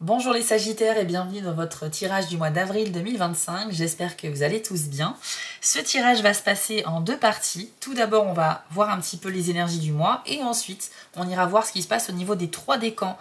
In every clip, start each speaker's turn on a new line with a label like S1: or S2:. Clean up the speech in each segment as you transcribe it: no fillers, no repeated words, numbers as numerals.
S1: Bonjour les Sagittaires et bienvenue dans votre tirage du mois d'avril 2025. J'espère que vous allez tous bien. Ce tirage va se passer en deux parties. Tout d'abord, on va voir un petit peu les énergies du mois et ensuite, on ira voir ce qui se passe au niveau des trois décans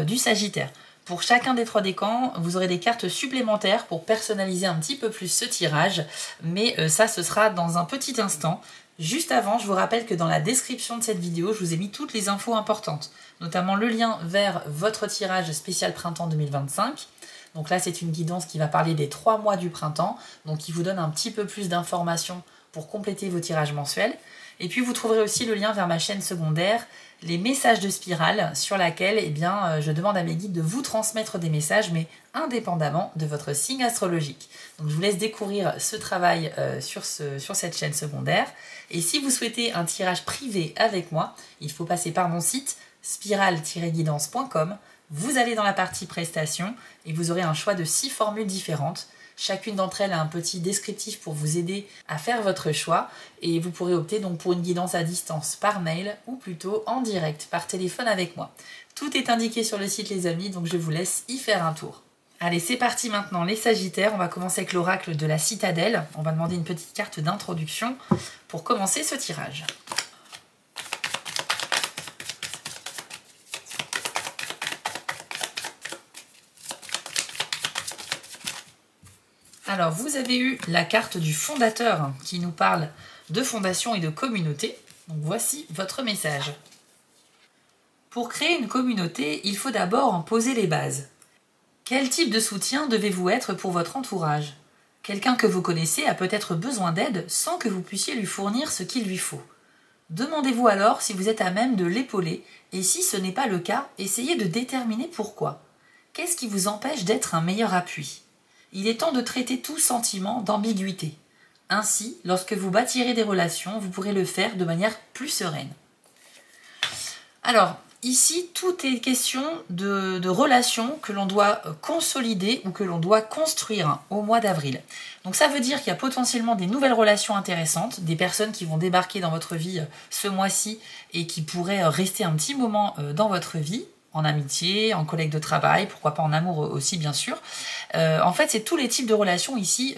S1: du Sagittaire. Pour chacun des trois décans, vous aurez des cartes supplémentaires pour personnaliser un petit peu plus ce tirage. Mais ça, ce sera dans un petit instant. Juste avant, je vous rappelle que dans la description de cette vidéo, je vous ai mis toutes les infos importantes, notamment le lien vers votre tirage spécial printemps 2025. Donc là, c'est une guidance qui va parler des 3 mois du printemps, donc qui vous donne un petit peu plus d'informations pour compléter vos tirages mensuels. Et puis, vous trouverez aussi le lien vers ma chaîne secondaire, les messages de spirale, sur laquelle je demande à mes guides de vous transmettre des messages, mais indépendamment de votre signe astrologique. Donc, je vous laisse découvrir ce travail sur cette chaîne secondaire. Et si vous souhaitez un tirage privé avec moi, il faut passer par mon site spirale-guidance.com. Vous allez dans la partie prestations et vous aurez un choix de 6 formules différentes. Chacune d'entre elles a un petit descriptif pour vous aider à faire votre choix et vous pourrez opter donc pour une guidance à distance par mail ou plutôt en direct par téléphone avec moi. Tout est indiqué sur le site les amis, donc je vous laisse y faire un tour. Allez, c'est parti maintenant les Sagittaires, on va commencer avec l'oracle de la citadelle. On va demander une petite carte d'introduction pour commencer ce tirage. Alors, vous avez eu la carte du fondateur qui nous parle de fondation et de communauté. Donc, voici votre message. Pour créer une communauté, il faut d'abord en poser les bases. Quel type de soutien devez-vous être pour votre entourage? Quelqu'un que vous connaissez a peut-être besoin d'aide sans que vous puissiez lui fournir ce qu'il lui faut. Demandez-vous alors si vous êtes à même de l'épauler et si ce n'est pas le cas, essayez de déterminer pourquoi. Qu'est-ce qui vous empêche d'être un meilleur appui? Il est temps de traiter tout sentiment d'ambiguïté. Ainsi, lorsque vous bâtirez des relations, vous pourrez le faire de manière plus sereine. Alors, ici, tout est question de relations que l'on doit consolider ou que l'on doit construire au mois d'avril. Donc ça veut dire qu'il y a potentiellement des nouvelles relations intéressantes, des personnes qui vont débarquer dans votre vie ce mois-ci et qui pourraient rester un petit moment dans votre vie, en amitié, en collègue de travail, pourquoi pas en amour aussi bien sûr. En fait, c'est tous les types de relations ici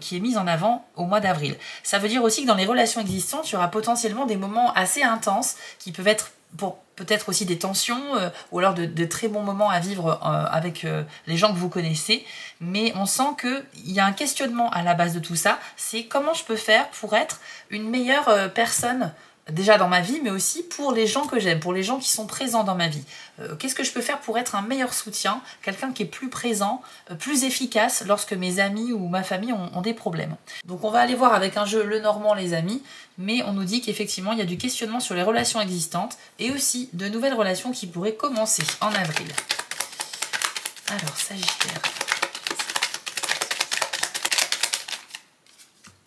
S1: qui est mis en avant au mois d'avril. Ça veut dire aussi que dans les relations existantes, il y aura potentiellement des moments assez intenses qui peuvent être pour peut-être aussi des tensions ou alors de très bons moments à vivre avec les gens que vous connaissez. Mais on sent qu'il y a un questionnement à la base de tout ça. C'est comment je peux faire pour être une meilleure personne déjà dans ma vie, mais aussi pour les gens que j'aime, pour les gens qui sont présents dans ma vie. Qu'est-ce que je peux faire pour être un meilleur soutien, quelqu'un qui est plus présent, plus efficace lorsque mes amis ou ma famille ont des problèmes. Donc on va aller voir avec un jeu Lenormand les amis, mais on nous dit qu'effectivement il y a du questionnement sur les relations existantes et aussi de nouvelles relations qui pourraient commencer en avril. Alors Sagittaire.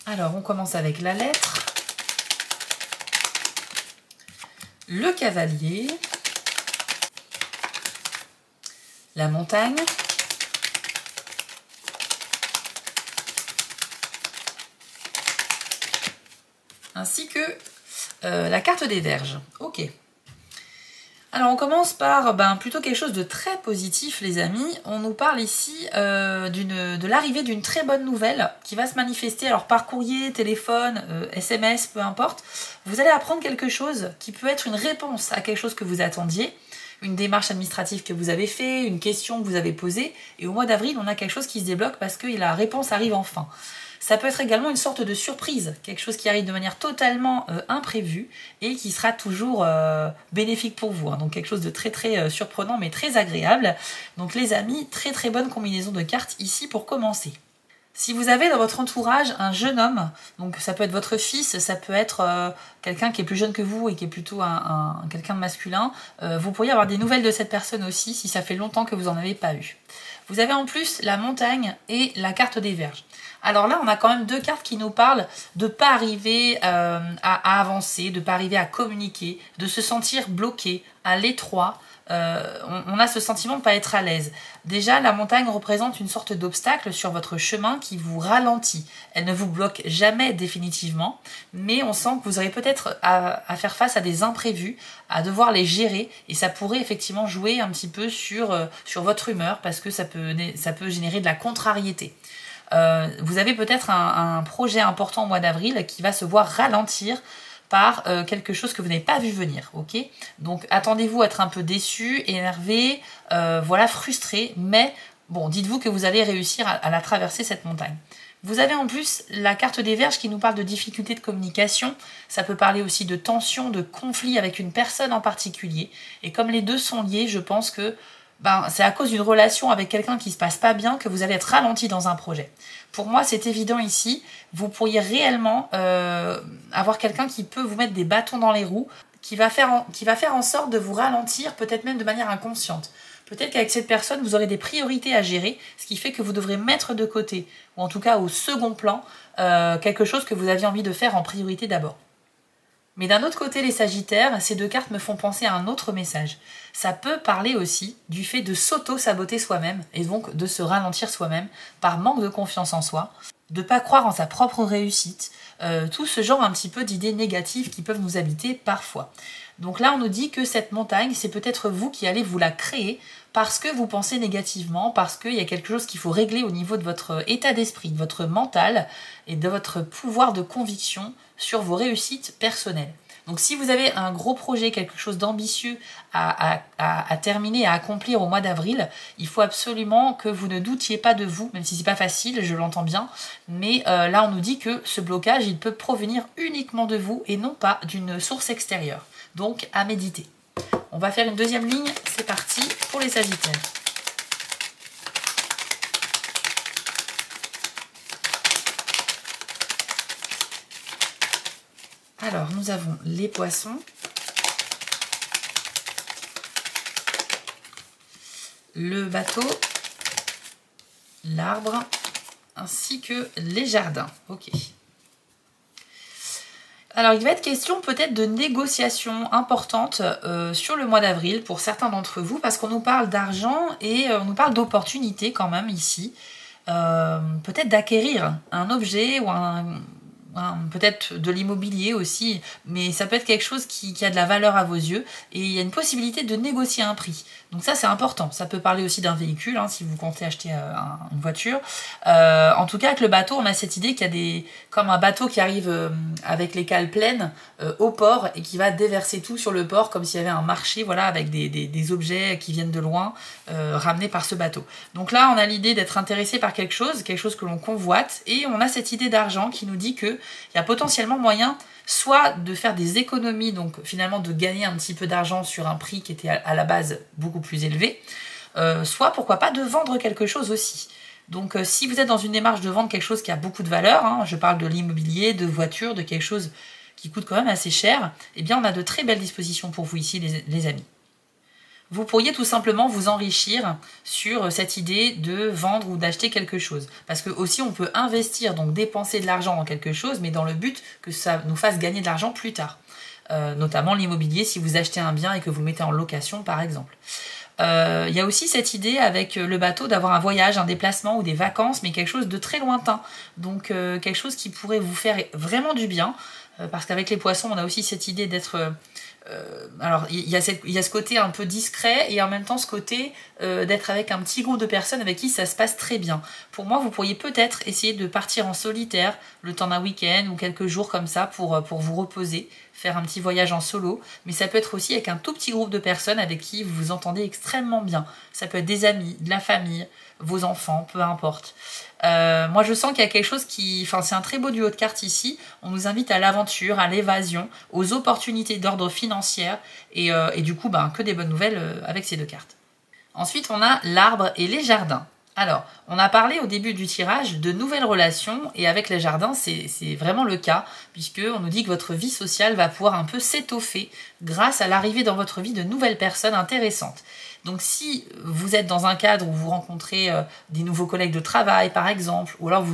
S1: Alors on commence avec la lettre. Le cavalier, la montagne, ainsi que la carte des Vierges. Ok. Alors on commence par plutôt quelque chose de très positif les amis. On nous parle ici de l'arrivée d'une très bonne nouvelle qui va se manifester alors par courrier, téléphone, SMS, peu importe. Vous allez apprendre quelque chose qui peut être une réponse à quelque chose que vous attendiez, une démarche administrative que vous avez fait, une question que vous avez posée. Et au mois d'avril, on a quelque chose qui se débloque parce que la réponse arrive enfin. Ça peut être également une sorte de surprise, quelque chose qui arrive de manière totalement imprévue et qui sera toujours bénéfique pour vous. Donc quelque chose de très très surprenant mais très agréable. Donc les amis, très très bonne combinaison de cartes ici pour commencer. Si vous avez dans votre entourage un jeune homme, donc ça peut être votre fils, ça peut être quelqu'un qui est plus jeune que vous et qui est plutôt quelqu'un de masculin, vous pourriez avoir des nouvelles de cette personne aussi si ça fait longtemps que vous n'en avez pas eu. Vous avez en plus la montagne et la carte des Vierges. Alors là, on a quand même deux cartes qui nous parlent de ne pas arriver à avancer, de ne pas arriver à communiquer, de se sentir bloqué, à l'étroit. On a ce sentiment de ne pas être à l'aise. Déjà, la montagne représente une sorte d'obstacle sur votre chemin qui vous ralentit. Elle ne vous bloque jamais définitivement, mais on sent que vous aurez peut-être à faire face à des imprévus, à devoir les gérer, et ça pourrait effectivement jouer un petit peu sur votre humeur, parce que ça peut générer de la contrariété. Vous avez peut-être un projet important au mois d'avril qui va se voir ralentir par quelque chose que vous n'avez pas vu venir, ok? Donc attendez-vous à être un peu déçu, énervé, voilà, frustré, mais bon, dites-vous que vous allez réussir à la traverser, cette montagne. Vous avez en plus la carte des Vierges qui nous parle de difficultés de communication. Ça peut parler aussi de tension, de conflit avec une personne en particulier. Et comme les deux sont liés, je pense que c'est à cause d'une relation avec quelqu'un qui ne se passe pas bien que vous allez être ralenti dans un projet. Pour moi, c'est évident ici. Vous pourriez réellement avoir quelqu'un qui peut vous mettre des bâtons dans les roues, qui va faire en sorte de vous ralentir, peut-être même de manière inconsciente. Peut-être qu'avec cette personne, vous aurez des priorités à gérer, ce qui fait que vous devrez mettre de côté, ou en tout cas au second plan, quelque chose que vous aviez envie de faire en priorité d'abord. Mais d'un autre côté, les Sagittaires, ces deux cartes me font penser à un autre message. Ça peut parler aussi du fait de s'auto-saboter soi-même, et donc de se ralentir soi-même par manque de confiance en soi, de ne pas croire en sa propre réussite, tout ce genre un petit peu d'idées négatives qui peuvent nous habiter parfois. Donc là, on nous dit que cette montagne, c'est peut-être vous qui allez vous la créer parce que vous pensez négativement, parce qu'il y a quelque chose qu'il faut régler au niveau de votre état d'esprit, de votre mental et de votre pouvoir de conviction sur vos réussites personnelles. Donc si vous avez un gros projet, quelque chose d'ambitieux à terminer, à accomplir au mois d'avril, il faut absolument que vous ne doutiez pas de vous, même si c'est pas facile, je l'entends bien, mais là on nous dit que ce blocage, il peut provenir uniquement de vous et non pas d'une source extérieure. Donc à méditer. On va faire une deuxième ligne, c'est parti pour les Sagittaires. Alors, nous avons les Poissons, le bateau, l'arbre, ainsi que les jardins. Ok. Alors, il va être question peut-être de négociations importantes sur le mois d'avril pour certains d'entre vous, parce qu'on nous parle d'argent et on nous parle d'opportunités quand même ici. Peut-être d'acquérir un objet ou peut-être de l'immobilier aussi, mais ça peut être quelque chose qui a de la valeur à vos yeux, et il y a une possibilité de négocier un prix. Donc ça, c'est important. Ça peut parler aussi d'un véhicule, si vous comptez acheter une voiture. En tout cas, avec le bateau, on a cette idée qu'il y a comme un bateau qui arrive avec les cales pleines au port et qui va déverser tout sur le port, comme s'il y avait un marché, voilà, avec des objets qui viennent de loin, ramenés par ce bateau. Donc là, on a l'idée d'être intéressé par quelque chose que l'on convoite, et on a cette idée d'argent qui nous dit que il y a potentiellement moyen soit de faire des économies, donc finalement de gagner un petit peu d'argent sur un prix qui était à la base beaucoup plus élevé, soit pourquoi pas de vendre quelque chose aussi. Donc si vous êtes dans une démarche de vendre quelque chose qui a beaucoup de valeur, je parle de l'immobilier, de voiture, de quelque chose qui coûte quand même assez cher, eh bien on a de très belles dispositions pour vous ici les amis. Vous pourriez tout simplement vous enrichir sur cette idée de vendre ou d'acheter quelque chose. Parce que aussi on peut investir, donc dépenser de l'argent dans quelque chose, mais dans le but que ça nous fasse gagner de l'argent plus tard. Notamment l'immobilier, si vous achetez un bien et que vous le mettez en location par exemple. Il y a aussi cette idée avec le bateau d'avoir un voyage, un déplacement ou des vacances, mais quelque chose de très lointain. Donc quelque chose qui pourrait vous faire vraiment du bien. Parce qu'avec les Poissons, on a aussi cette idée d'être... alors il y a ce côté un peu discret et en même temps ce côté d'être avec un petit groupe de personnes avec qui ça se passe très bien. Pour moi, vous pourriez peut-être essayer de partir en solitaire le temps d'un week-end ou quelques jours comme ça pour vous reposer, faire un petit voyage en solo, mais ça peut être aussi avec un tout petit groupe de personnes avec qui vous vous entendez extrêmement bien. Ça peut être des amis, de la famille, vos enfants, peu importe. Moi je sens qu'il y a quelque chose c'est un très beau duo de cartes ici. On nous invite à l'aventure, à l'évasion, aux opportunités d'ordre financier et du coup que des bonnes nouvelles avec ces deux cartes. Ensuite on a l'arbre et les jardins. Alors, on a parlé au début du tirage de nouvelles relations et avec les jardins, c'est vraiment le cas puisqu'on nous dit que votre vie sociale va pouvoir un peu s'étoffer grâce à l'arrivée dans votre vie de nouvelles personnes intéressantes. Donc si vous êtes dans un cadre où vous rencontrez des nouveaux collègues de travail par exemple, ou alors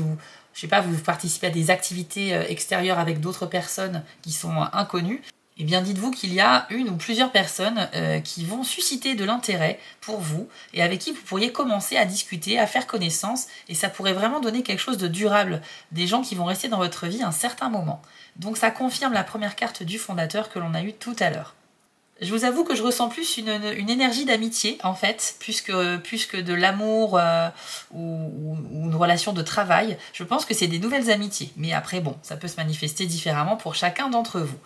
S1: je sais pas, vous participez à des activités extérieures avec d'autres personnes qui sont inconnues, eh bien dites-vous qu'il y a une ou plusieurs personnes qui vont susciter de l'intérêt pour vous et avec qui vous pourriez commencer à discuter, à faire connaissance et ça pourrait vraiment donner quelque chose de durable, des gens qui vont rester dans votre vie un certain moment. Donc ça confirme la première carte du fondateur que l'on a eue tout à l'heure. Je vous avoue que je ressens plus une énergie d'amitié, en fait, plus que de l'amour ou une relation de travail. Je pense que c'est des nouvelles amitiés. Mais après, bon, ça peut se manifester différemment pour chacun d'entre vous.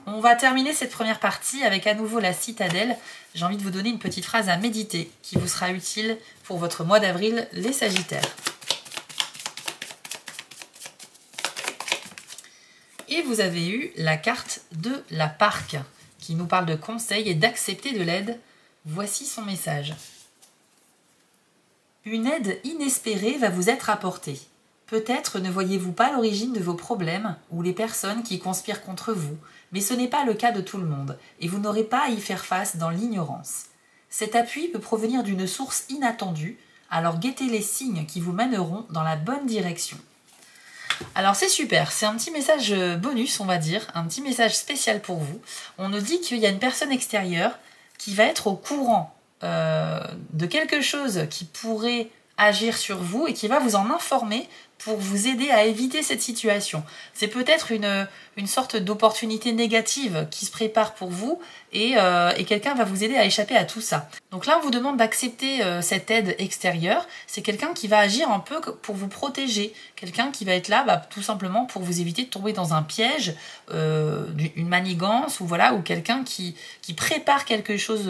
S1: On va terminer cette première partie avec à nouveau la citadelle. J'ai envie de vous donner une petite phrase à méditer qui vous sera utile pour votre mois d'avril, les Sagittaires. Et vous avez eu la carte de la Parque, qui nous parle de conseils et d'accepter de l'aide. Voici son message. Une aide inespérée va vous être apportée. Peut-être ne voyez-vous pas l'origine de vos problèmes ou les personnes qui conspirent contre vous, mais ce n'est pas le cas de tout le monde, et vous n'aurez pas à y faire face dans l'ignorance. Cet appui peut provenir d'une source inattendue, alors guettez les signes qui vous mèneront dans la bonne direction. Alors c'est super, c'est un petit message bonus on va dire, un petit message spécial pour vous. On nous dit qu'il y a une personne extérieure qui va être au courant de quelque chose qui pourrait agir sur vous et qui va vous en informer pour vous aider à éviter cette situation. C'est peut-être une sorte d'opportunité négative qui se prépare pour vous et quelqu'un va vous aider à échapper à tout ça. Donc là, on vous demande d'accepter cette aide extérieure. C'est quelqu'un qui va agir un peu pour vous protéger. Quelqu'un qui va être là tout simplement pour vous éviter de tomber dans un piège, une manigance, ou voilà, ou quelqu'un qui prépare quelque chose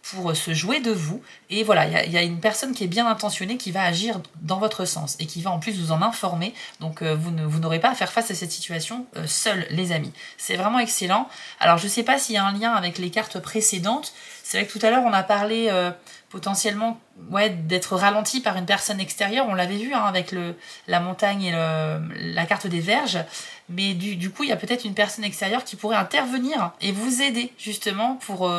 S1: pour se jouer de vous. Et voilà, il y a une personne qui est bien intentionnée qui va agir dans votre sens et qui va en plus vous en informer. Donc vous n'aurez pas à faire face à cette situation seul, les amis. C'est vraiment excellent. Alors je ne sais pas s'il y a un lien avec les cartes précédentes. C'est vrai que tout à l'heure on a parlé potentiellement d'être ralenti par une personne extérieure. On l'avait vu avec la montagne et la carte des Verges. Mais du coup il y a peut-être une personne extérieure qui pourrait intervenir et vous aider justement pour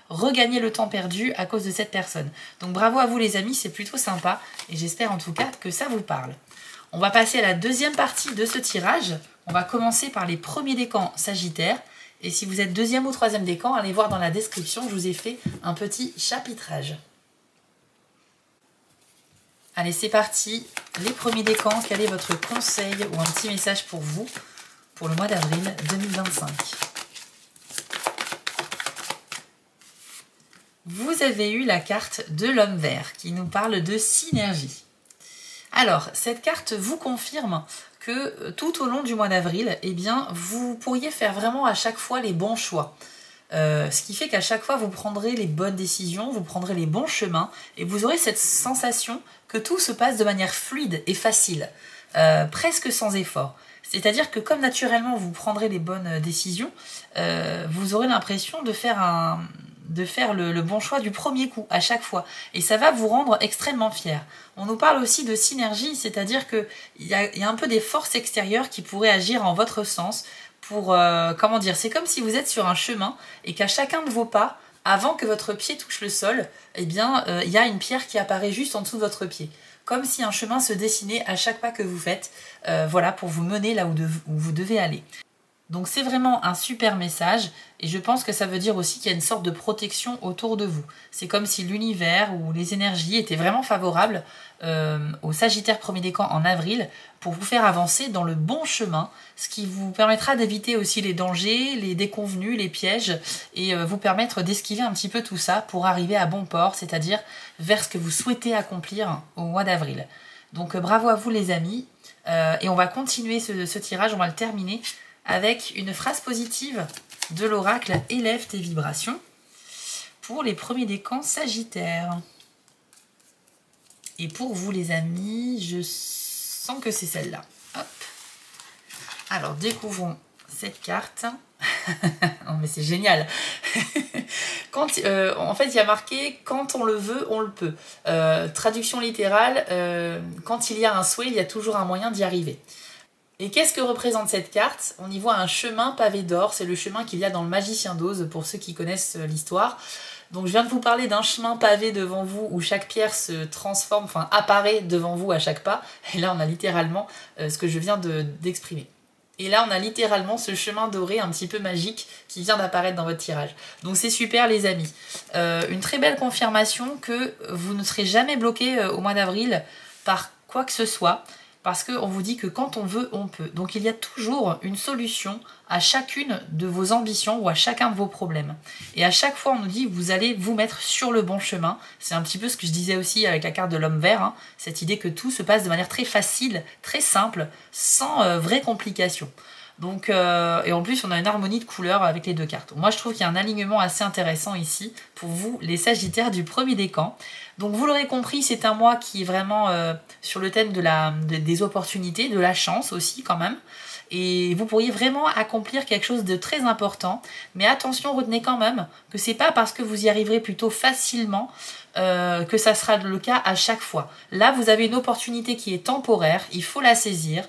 S1: regagner le temps perdu à cause de cette personne. Donc bravo à vous les amis, c'est plutôt sympa et j'espère en tout cas que ça vous parle. On va passer à la deuxième partie de ce tirage. On va commencer par les premiers décans Sagittaires. Et si vous êtes deuxième ou troisième décan, allez voir dans la description, je vous ai fait un petit chapitrage. Allez, c'est parti. Les premiers décans, quel est votre conseil ou un petit message pour vous pour le mois d'avril 2025? Vous avez eu la carte de l'homme vert qui nous parle de synergie. Alors, cette carte vous confirme que tout au long du mois d'avril, eh bien, vous pourriez faire vraiment à chaque fois les bons choix. Ce qui fait qu'à chaque fois, vous prendrez les bonnes décisions, vous prendrez les bons chemins et vous aurez cette sensation que tout se passe de manière fluide et facile, presque sans effort. C'est-à-dire que comme naturellement vous prendrez les bonnes décisions, vous aurez l'impression de faire le bon choix du premier coup à chaque fois. Et ça va vous rendre extrêmement fier. On nous parle aussi de synergie, c'est-à-dire qu'il y a un peu des forces extérieures qui pourraient agir en votre sens pour, comment dire, c'est comme si vous êtes sur un chemin et qu'à chacun de vos pas, avant que votre pied touche le sol, eh bien, il y a une pierre qui apparaît juste en dessous de votre pied. Comme si un chemin se dessinait à chaque pas que vous faites, voilà, pour vous mener là où vous devez aller. Donc c'est vraiment un super message et je pense que ça veut dire aussi qu'il y a une sorte de protection autour de vous. C'est comme si l'univers ou les énergies étaient vraiment favorables au Sagittaire premier décan en avril pour vous faire avancer dans le bon chemin, ce qui vous permettra d'éviter aussi les dangers, les déconvenus, les pièges et vous permettre d'esquiver un petit peu tout ça pour arriver à bon port, c'est-à-dire vers ce que vous souhaitez accomplir au mois d'avril. Donc bravo à vous les amis et on va continuer ce tirage, on va le terminer avec une phrase positive de l'oracle « Élève tes vibrations » pour les premiers décans Sagittaires. Et pour vous les amis, je sens que c'est celle-là. Hop. Alors découvrons cette carte. Oh mais c'est génial. En fait, il y a marqué « Quand on le veut, on le peut ». Traduction littérale, quand il y a un souhait, il y a toujours un moyen d'y arriver. Et qu'est-ce que représente cette carte? On y voit un chemin pavé d'or, c'est le chemin qu'il y a dans le Magicien d'Oz, pour ceux qui connaissent l'histoire. Donc je viens de vous parler d'un chemin pavé devant vous où chaque pierre se transforme, enfin apparaît devant vous à chaque pas. Et là on a littéralement ce que je viens d'exprimer. Et là on a littéralement ce chemin doré un petit peu magique qui vient d'apparaître dans votre tirage. Donc c'est super les amis. Une très belle confirmation que vous ne serez jamais bloqué au mois d'avril par quoi que ce soit. Parce qu'on vous dit que quand on veut, on peut. Donc il y a toujours une solution à chacune de vos ambitions ou à chacun de vos problèmes. Et à chaque fois, on nous dit que vous allez vous mettre sur le bon chemin. C'est un petit peu ce que je disais aussi avec la carte de l'homme vert. Hein, cette idée que tout se passe de manière très facile, très simple, sans vraies complications. Donc, et en plus, on a une harmonie de couleurs avec les deux cartes. Moi, je trouve qu'il y a un alignement assez intéressant ici pour vous, les Sagittaires du premier décan. Donc, vous l'aurez compris, c'est un mois qui est vraiment sur le thème des opportunités, de la chance aussi quand même. Et vous pourriez vraiment accomplir quelque chose de très important. Mais attention, retenez quand même que c'est pas parce que vous y arriverez plutôt facilement que ça sera le cas à chaque fois. Là, vous avez une opportunité qui est temporaire, il faut la saisir.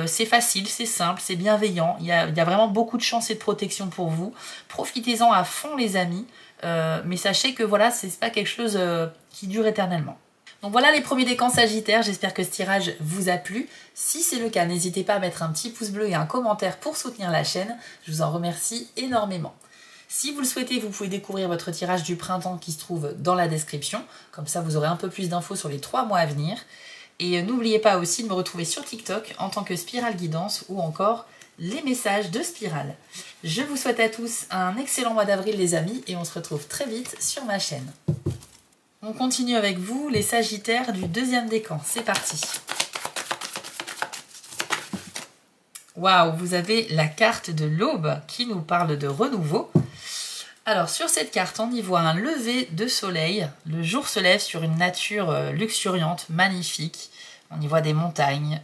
S1: C'est facile, c'est simple, c'est bienveillant. Il y a vraiment beaucoup de chance et de protection pour vous. Profitez-en à fond, les amis. Mais sachez que voilà, c'est pas quelque chose qui dure éternellement. Donc voilà les premiers décans Sagittaires, j'espère que ce tirage vous a plu. Si c'est le cas, n'hésitez pas à mettre un petit pouce bleu et un commentaire pour soutenir la chaîne. Je vous en remercie énormément. Si vous le souhaitez, vous pouvez découvrir votre tirage du printemps qui se trouve dans la description. Comme ça, vous aurez un peu plus d'infos sur les 3 mois à venir. Et n'oubliez pas aussi de me retrouver sur TikTok en tant que Spirale Guidance ou encore les messages de Spirale. Je vous souhaite à tous un excellent mois d'avril les amis et on se retrouve très vite sur ma chaîne. On continue avec vous, les Sagittaires du deuxième décan. C'est parti. Waouh, vous avez la carte de l'aube qui nous parle de renouveau. Alors, sur cette carte, on y voit un lever de soleil. Le jour se lève sur une nature luxuriante, magnifique. On y voit des montagnes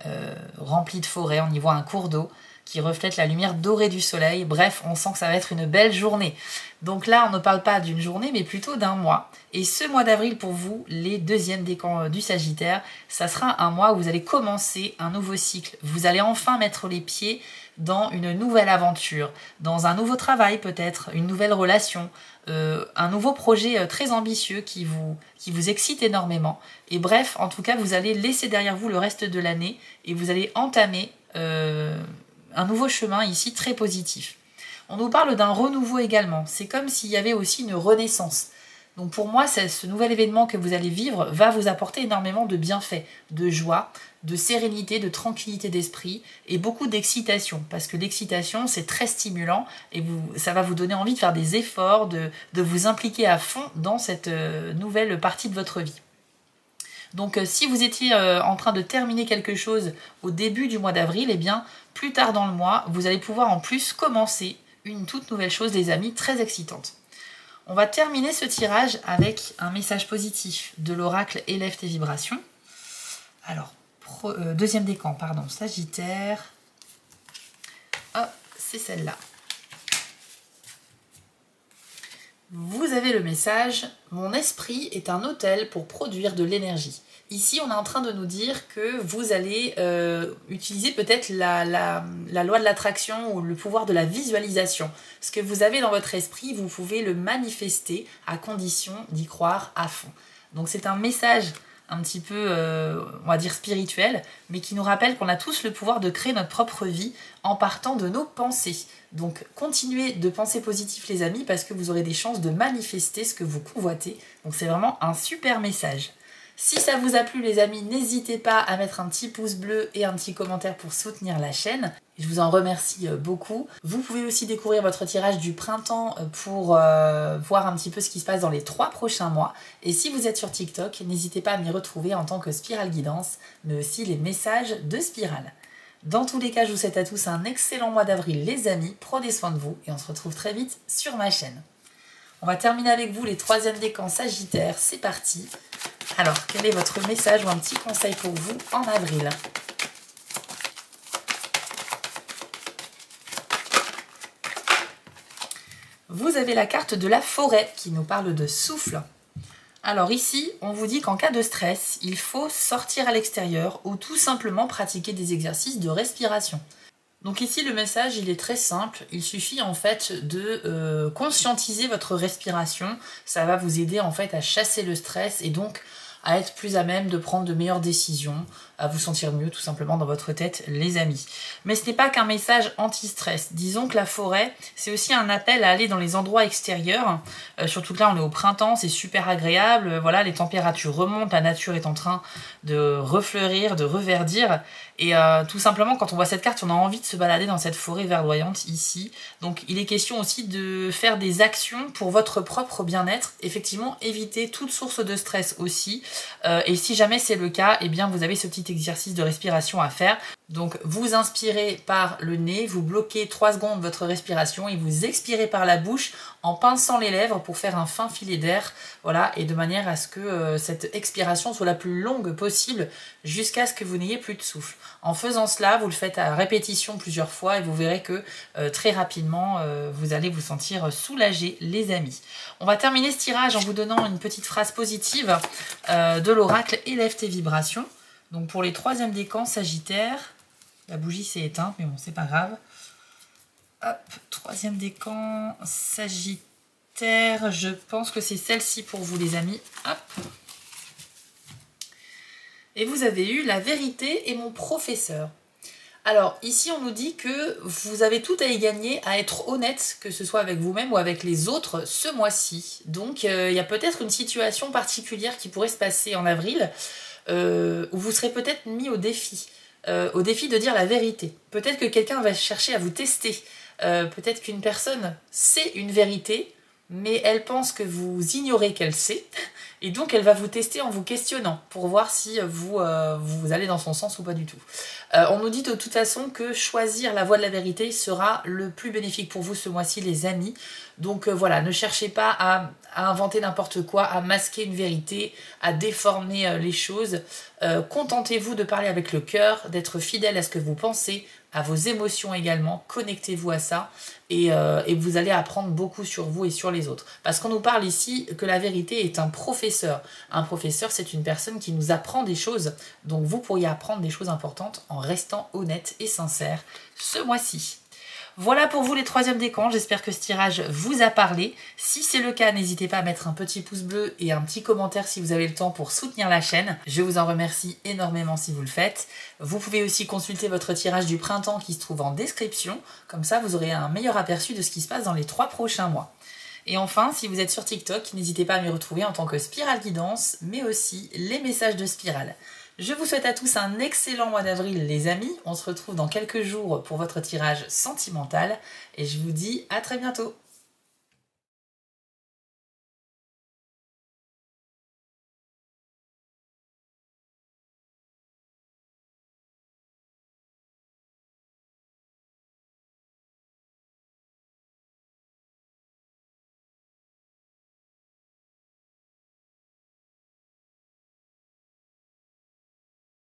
S1: remplies de forêts. On y voit un cours d'eau qui reflète la lumière dorée du soleil. Bref, on sent que ça va être une belle journée. Donc là, on ne parle pas d'une journée, mais plutôt d'un mois. Et ce mois d'avril, pour vous, les deuxièmes décans du Sagittaire, ça sera un mois où vous allez commencer un nouveau cycle. Vous allez enfin mettre les pieds dans une nouvelle aventure, dans un nouveau travail peut-être, une nouvelle relation, un nouveau projet très ambitieux qui vous excite énormément. Et bref, en tout cas, vous allez laisser derrière vous le reste de l'année et vous allez entamer un nouveau chemin ici très positif. On nous parle d'un renouveau également. C'est comme s'il y avait aussi une renaissance. Donc pour moi, ce nouvel événement que vous allez vivre va vous apporter énormément de bienfaits, de joie, de sérénité, de tranquillité d'esprit et beaucoup d'excitation. Parce que l'excitation, c'est très stimulant et ça va vous donner envie de faire des efforts, de vous impliquer à fond dans cette nouvelle partie de votre vie. Donc si vous étiez en train de terminer quelque chose au début du mois d'avril, eh bien plus tard dans le mois, vous allez pouvoir en plus commencer une toute nouvelle chose, les amis, très excitante. On va terminer ce tirage avec un message positif de l'oracle Élève tes vibrations. Alors, deuxième décan, pardon, Sagittaire. Oh, c'est celle-là. Vous avez le message « Mon esprit est un hôtel pour produire de l'énergie ». Ici, on est en train de nous dire que vous allez utiliser peut-être la loi de l'attraction ou le pouvoir de la visualisation. Ce que vous avez dans votre esprit, vous pouvez le manifester à condition d'y croire à fond. Donc c'est un message un petit peu, on va dire spirituel, mais qui nous rappelle qu'on a tous le pouvoir de créer notre propre vie en partant de nos pensées. Donc continuez de penser positif les amis parce que vous aurez des chances de manifester ce que vous convoitez. Donc c'est vraiment un super message. Si ça vous a plu les amis, n'hésitez pas à mettre un petit pouce bleu et un petit commentaire pour soutenir la chaîne. Je vous en remercie beaucoup. Vous pouvez aussi découvrir votre tirage du printemps pour voir un petit peu ce qui se passe dans les 3 prochains mois. Et si vous êtes sur TikTok, n'hésitez pas à m'y retrouver en tant que Spirale Guidance, mais aussi les messages de Spirale. Dans tous les cas, je vous souhaite à tous un excellent mois d'avril les amis. Prenez soin de vous et on se retrouve très vite sur ma chaîne. On va terminer avec vous les 3e décans Sagittaires. C'est parti. Alors, quel est votre message ou un petit conseil pour vous en avril? Vous avez la carte de la forêt qui nous parle de souffle. Alors ici, on vous dit qu'en cas de stress, il faut sortir à l'extérieur ou tout simplement pratiquer des exercices de respiration. Donc ici, le message, il est très simple. Il suffit en fait de conscientiser votre respiration. Ça va vous aider en fait à chasser le stress et donc à être plus à même de prendre de meilleures décisions, à vous sentir mieux tout simplement dans votre tête, les amis. Mais ce n'est pas qu'un message anti-stress. Disons que la forêt, c'est aussi un appel à aller dans les endroits extérieurs. Surtout que là, on est au printemps, c'est super agréable. Voilà, les températures remontent, la nature est en train de refleurir, de reverdir. Et tout simplement, quand on voit cette carte, on a envie de se balader dans cette forêt verdoyante ici. Donc, il est question aussi de faire des actions pour votre propre bien-être. Effectivement, éviter toute source de stress aussi. Et si jamais c'est le cas, eh bien, vous avez ce petit exercice de respiration à faire. Donc, vous inspirez par le nez, vous bloquez 3 secondes votre respiration et vous expirez par la bouche en pinçant les lèvres pour faire un fin filet d'air. Voilà, et de manière à ce que cette expiration soit la plus longue possible jusqu'à ce que vous n'ayez plus de souffle. En faisant cela, vous le faites à répétition plusieurs fois et vous verrez que très rapidement, vous allez vous sentir soulagé, les amis. On va terminer ce tirage en vous donnant une petite phrase positive de l'oracle « Élève tes vibrations ». Donc pour les 3e décans, Sagittaire, la bougie s'est éteinte, mais bon, c'est pas grave. Hop, 3e décan, Sagittaire, je pense que c'est celle-ci pour vous les amis. Hop. Et vous avez eu la vérité et mon professeur. Alors ici on nous dit que vous avez tout à y gagner à être honnête, que ce soit avec vous-même ou avec les autres ce mois-ci. Donc il y a peut-être une situation particulière qui pourrait se passer en avril où vous serez peut-être mis au défi de dire la vérité. Peut-être que quelqu'un va chercher à vous tester. Peut-être qu'une personne sait une vérité, mais elle pense que vous ignorez qu'elle sait, et donc elle va vous tester en vous questionnant pour voir si vous allez dans son sens ou pas du tout. On nous dit de toute façon que choisir la voie de la vérité sera le plus bénéfique pour vous ce mois-ci, les amis. Donc voilà, ne cherchez pas à inventer n'importe quoi, à masquer une vérité, à déformer les choses. Contentez-vous de parler avec le cœur, d'être fidèle à ce que vous pensez, à vos émotions également, connectez-vous à ça et vous allez apprendre beaucoup sur vous et sur les autres. Parce qu'on nous parle ici que la vérité est un professeur. Un professeur, c'est une personne qui nous apprend des choses, donc vous pourriez apprendre des choses importantes en restant honnête et sincère ce mois-ci. Voilà pour vous les 3e décans, j'espère que ce tirage vous a parlé. Si c'est le cas, n'hésitez pas à mettre un petit pouce bleu et un petit commentaire si vous avez le temps pour soutenir la chaîne. Je vous en remercie énormément si vous le faites. Vous pouvez aussi consulter votre tirage du printemps qui se trouve en description. Comme ça, vous aurez un meilleur aperçu de ce qui se passe dans les 3 prochains mois. Et enfin, si vous êtes sur TikTok, n'hésitez pas à m'y retrouver en tant que Spirale Guidance, mais aussi les messages de Spirale. Je vous souhaite à tous un excellent mois d'avril les amis, on se retrouve dans quelques jours pour votre tirage sentimental et je vous dis à très bientôt.